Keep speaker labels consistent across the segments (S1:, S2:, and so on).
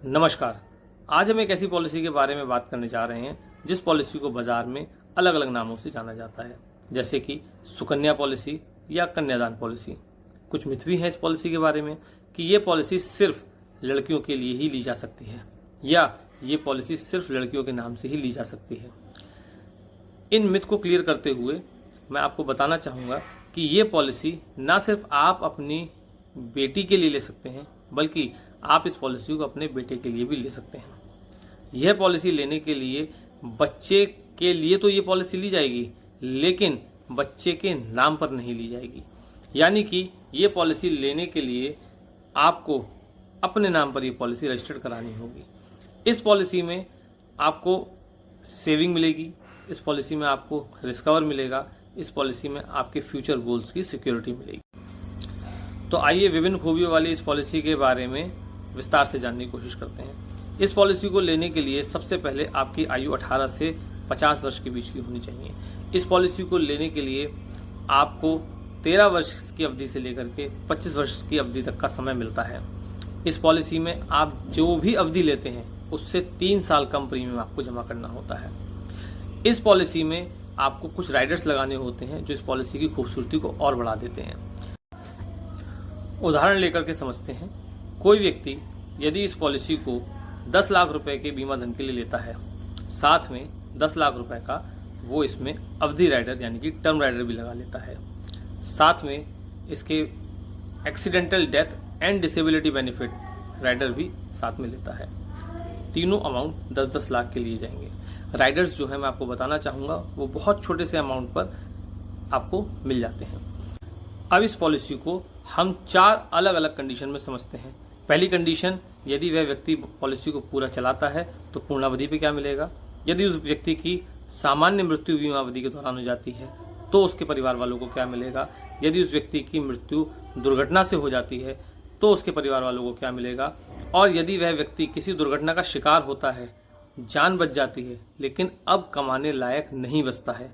S1: नमस्कार। आज हम एक ऐसी पॉलिसी के बारे में बात करने जा रहे हैं जिस पॉलिसी को बाजार में अलग अलग नामों से जाना जाता है, जैसे कि सुकन्या पॉलिसी या कन्यादान पॉलिसी। कुछ मिथ भी हैं इस पॉलिसी के बारे में कि ये पॉलिसी सिर्फ लड़कियों के लिए ही ली जा सकती है या ये पॉलिसी सिर्फ लड़कियों के नाम से ही ली जा सकती है। इन मिथ को क्लियर करते हुए मैं आपको बताना चाहूँगा कि ये पॉलिसी ना सिर्फ आप अपनी बेटी के लिए ले सकते हैं, बल्कि आप इस पॉलिसी को अपने बेटे के लिए भी ले सकते हैं। यह पॉलिसी लेने के लिए बच्चे के लिए तो ये पॉलिसी ली जाएगी, लेकिन बच्चे के नाम पर नहीं ली जाएगी। यानी कि ये पॉलिसी लेने के लिए आपको अपने नाम पर ये पॉलिसी रजिस्टर्ड करानी होगी। इस पॉलिसी में आपको सेविंग मिलेगी, इस पॉलिसी में आपको रिस्क कवर मिलेगा, इस पॉलिसी में आपके फ्यूचर गोल्स की सिक्योरिटी मिलेगी। तो आइए विभिन्न खूबियों वाली इस पॉलिसी के बारे में विस्तार से जानने की कोशिश करते हैं। इस पॉलिसी को लेने के लिए सबसे पहले आपकी आयु 18 से 50 वर्ष के बीच की होनी चाहिए। इस पॉलिसी को लेने के लिए आपको 13 वर्ष की अवधि से लेकर के 25 वर्ष की अवधि तक का समय मिलता है। इस पॉलिसी में आप जो भी अवधि लेते हैं उससे 3 साल कम प्रीमियम आपको जमा करना होता है। इस पॉलिसी में आपको कुछ राइडर्स लगाने होते हैं जो इस पॉलिसी की खूबसूरती को और बढ़ा देते हैं। उदाहरण लेकर के समझते हैं। कोई व्यक्ति यदि इस पॉलिसी को 10 लाख रुपए के बीमा धन के लिए लेता है, साथ में 10 लाख रुपए का वो इसमें अवधि राइडर यानी कि टर्म राइडर भी लगा लेता है, साथ में इसके accidental death and disability benefit rider भी साथ में लेता है। तीनों अमाउंट 10-10 लाख के लिए जाएंगे। राइडर्स जो है मैं आपको बताना चाहूँगा वो बहुत छोटे से अमाउंट पर आपको मिल जाते हैं। अब इस पॉलिसी को हम 4 अलग अलग कंडीशन में समझते हैं। पहली कंडीशन, यदि वह व्यक्ति पॉलिसी को पूरा चलाता है तो पूर्णावधि पे क्या मिलेगा। यदि उस व्यक्ति की सामान्य मृत्यु बीमा अवधि के दौरान हो जाती है तो उसके परिवार वालों को क्या मिलेगा। यदि उस व्यक्ति की मृत्यु दुर्घटना से हो जाती है तो उसके परिवार वालों को क्या मिलेगा। और यदि वह व्यक्ति किसी दुर्घटना का शिकार होता है, जान बच जाती है लेकिन अब कमाने लायक नहीं बचता है,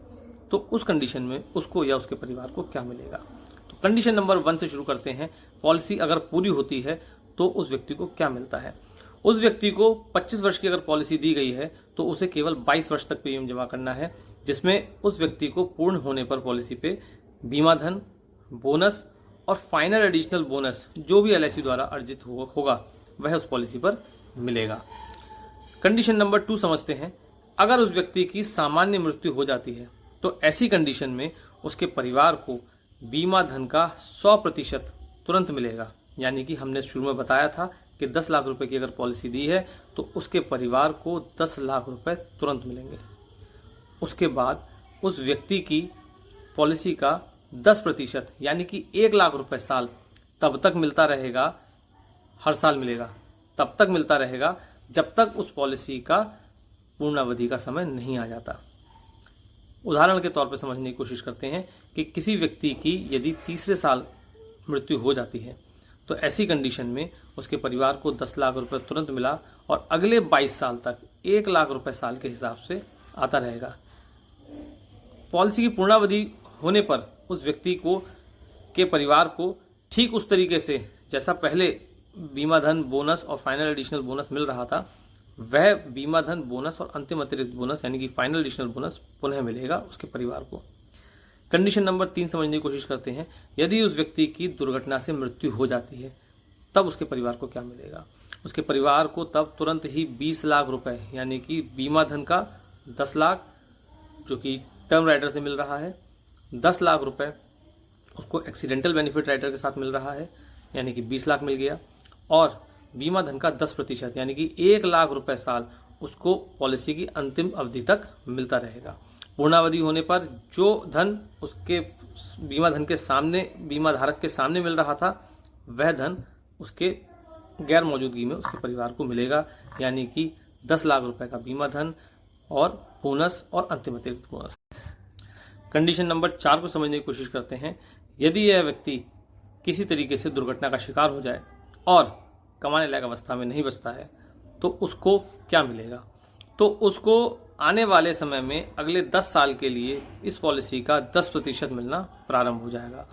S1: तो उस कंडीशन में उसको या उसके परिवार को क्या मिलेगा। तो कंडीशन नंबर 1 से शुरू करते हैं। पॉलिसी अगर पूरी होती है तो उस व्यक्ति को क्या मिलता है। उस व्यक्ति को 25 वर्ष की अगर पॉलिसी दी गई है तो उसे केवल 22 वर्ष तक प्रीमियम जमा करना है, जिसमें उस व्यक्ति को पूर्ण होने पर पॉलिसी पे बीमा धन, बोनस और फाइनल एडिशनल बोनस जो भी एलआईसी द्वारा अर्जित होगा वह उस पॉलिसी पर मिलेगा। कंडीशन नंबर 2 समझते हैं। अगर उस व्यक्ति की सामान्य मृत्यु हो जाती है तो ऐसी कंडीशन में उसके परिवार को बीमा धन का 100% तुरंत मिलेगा। यानी कि हमने शुरू में बताया था कि 10 लाख रुपए की अगर पॉलिसी दी है तो उसके परिवार को 10 लाख रुपए तुरंत मिलेंगे। उसके बाद उस व्यक्ति की पॉलिसी का 10% यानी कि 1 लाख रुपए साल तब तक मिलता रहेगा, हर साल मिलेगा, तब तक मिलता रहेगा जब तक उस पॉलिसी का पूर्णावधि का समय नहीं आ जाता। उदाहरण के तौर पर समझने की कोशिश करते हैं कि किसी व्यक्ति की यदि तीसरे साल मृत्यु हो जाती है तो ऐसी कंडीशन में उसके परिवार को 10 लाख रुपए तुरंत मिला और अगले 22 साल तक 1 लाख रुपए साल के हिसाब से आता रहेगा। पॉलिसी की पूर्णावधि होने पर उस व्यक्ति को के परिवार को ठीक उस तरीके से जैसा पहले बीमा धन, बोनस और फाइनल एडिशनल बोनस मिल रहा था, वह बीमा धन, बोनस और अंतिम अतिरिक्त बोनस यानी कि फाइनल एडिशनल बोनस पुनः मिलेगा उसके परिवार को। कंडीशन नंबर 3 समझने की कोशिश करते हैं। यदि उस व्यक्ति की दुर्घटना से मृत्यु हो जाती है तब उसके परिवार को क्या मिलेगा। उसके परिवार को तब तुरंत ही 20 लाख रुपए यानी कि बीमा धन का 10 लाख जो कि टर्म राइडर से मिल रहा है, 10 लाख रुपए उसको एक्सीडेंटल बेनिफिट राइडर के साथ मिल रहा है यानी कि 20 लाख मिल गया, और बीमा धन का 10% यानी कि 1 लाख रुपए साल उसको पॉलिसी की अंतिम अवधि तक मिलता रहेगा। पूर्णावधि होने पर जो धन उसके बीमा धन के सामने, बीमा धारक के सामने मिल रहा था, वह धन उसके गैर मौजूदगी में उसके परिवार को मिलेगा यानी कि 10 लाख रुपए का बीमा धन और बोनस और अंतिम अतिरिक्त बोनस। कंडीशन नंबर 4 को समझने की कोशिश करते हैं। यदि यह व्यक्ति किसी तरीके से दुर्घटना का शिकार हो जाए और कमाने लायक अवस्था में नहीं बचता है तो उसको क्या मिलेगा। तो उसको आने वाले समय में अगले 10 साल के लिए इस पॉलिसी का 10% मिलना प्रारंभ हो जाएगा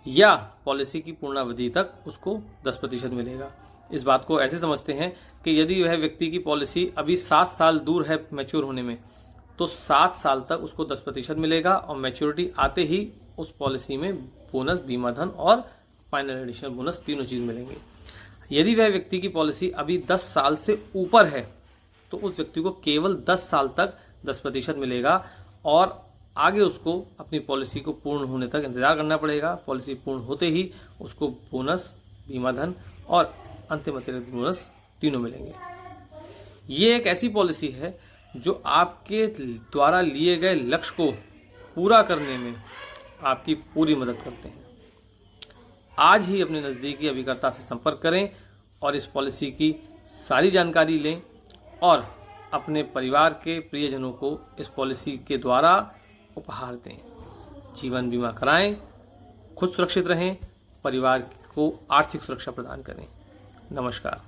S1: या पॉलिसी की पूर्णावधि तक उसको 10% मिलेगा। इस बात को ऐसे समझते हैं कि यदि वह व्यक्ति की पॉलिसी अभी 7 साल दूर है मैच्योर होने में, तो 7 साल तक उसको 10% मिलेगा और मैच्योरिटी आते ही उस पॉलिसी में बोनस, बीमा धन और फाइनल एडिशनल बोनस तीनों चीज मिलेंगे। यदि वह व्यक्ति की पॉलिसी अभी 10 साल से ऊपर है तो उस व्यक्ति को केवल 10 साल तक 10% मिलेगा और आगे उसको अपनी पॉलिसी को पूर्ण होने तक इंतजार करना पड़ेगा। पॉलिसी पूर्ण होते ही उसको बोनस, बीमा धन और अंतिम अतिरिक्त बोनस तीनों मिलेंगे। ये एक ऐसी पॉलिसी है जो आपके द्वारा लिए गए लक्ष्य को पूरा करने में आपकी पूरी मदद करते हैं। आज ही अपने नज़दीकी अभिकर्ता से संपर्क करें और इस पॉलिसी की सारी जानकारी लें और अपने परिवार के प्रियजनों को इस पॉलिसी के द्वारा उपहार दें। जीवन बीमा कराएं, खुद सुरक्षित रहें, परिवार को आर्थिक सुरक्षा प्रदान करें। नमस्कार।